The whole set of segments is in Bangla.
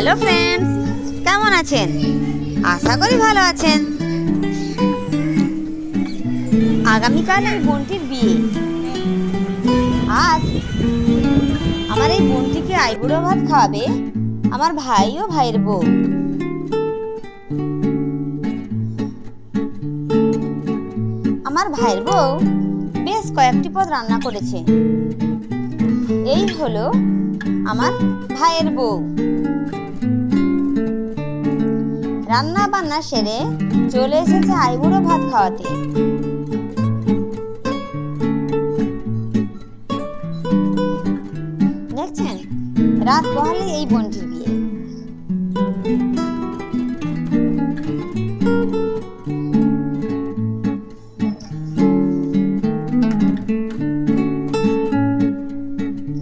হ্যালো ফ্রেন্ডস, কেমন আছেন? আশা করি ভালো আছেন। আগামীকাল এই বোনটির বিয়ে। আজ আমার এই বোনটিকে আইবুড়ো ভাত খাওয়াবে আমার ভাই ও ভাইয়ের বউ। আমার ভাইয়ের বউ বেশ কয়েকটি পদ রান্না করেছে। এই হলো আমার ভাইয়ের বউ। রান্না বান্না সেরে চলে এসেছে আইবুড়ো ভাত খাওয়াতে। দেখছেন, রাত পোহালে এই বোনটির বিয়ে।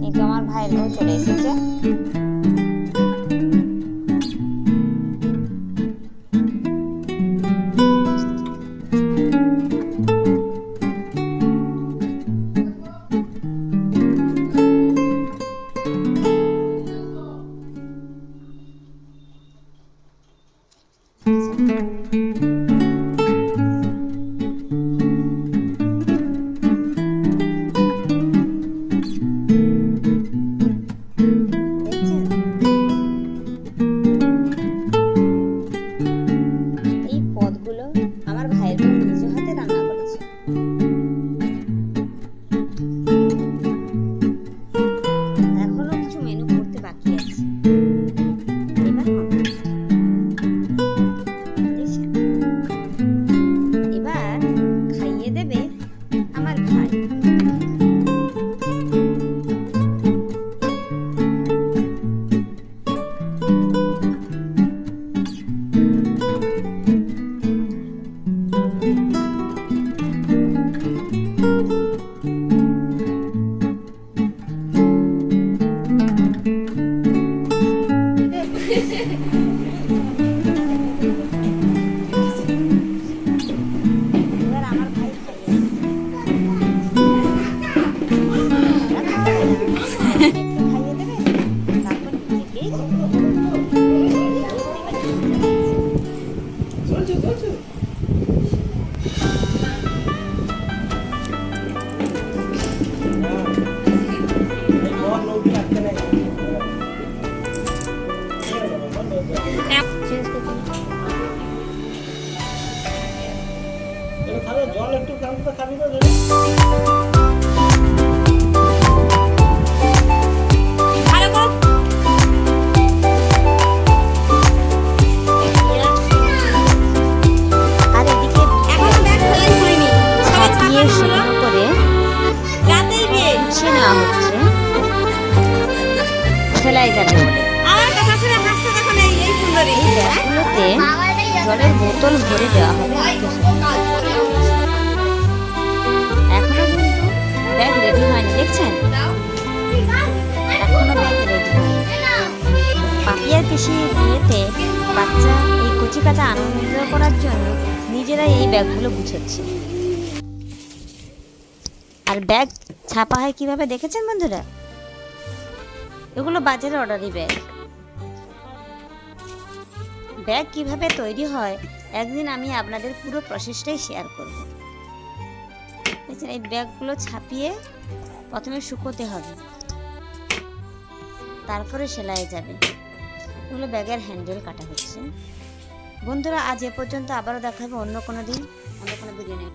এই তো আমার ভাইয়ের বউ চলে এসেছে। এই পদগুলো আমার ভাইয়ের বউ নিজে হাতে রান্না করেছে। এখনো কিছু মেনু করতে বাকি আছে। এবার এবার খাইয়ে দেবে আমার ভাই। এবার আমার ভাই খাইয়ে দেবে, তারপর নিজেকেই জল একটু খাবি না? আর এদিকে ছাপিয়ে সুন্দর করে গুছিয়ে নেওয়া হচ্ছে সেলাই যাবে বলে। এই ব্যাগগুলোতে জলের বোতল ভরে দেওয়া হবে। এখনো কিন্তু ব্যাগ রেডি হয়নি, দেখছেন? এখনো ব্যাগ রেডি হয়নি। পাপিয়ার পিসির বিয়েতে বাচ্চা এই কচি কাঁচা আনন্দ করার জন্য নিজেরাই এই ব্যাগগুলো গুছোচ্ছে। আর ব্যাগ ছাপা হয় কিভাবে দেখেছেন বন্ধুরা? এগুলো বাজারে অর্ডারি ব্যাগ। ব্যাগ কিভাবে তৈরি হয় একদিন আমি আপনাদের পুরো প্রসেসটাই শেয়ার করব। এই ব্যাগগুলো ছাপিয়ে প্রথমে শুকোতে হবে, তারপরে সেলাই যাবে। এগুলো ব্যাগের হ্যান্ডেল কাটা হচ্ছে। বন্ধুরা, আজ এ পর্যন্ত। আবারও দেখা হবে অন্য কোনো দিন, অন্য কোনো ভিডিও নিয়ে।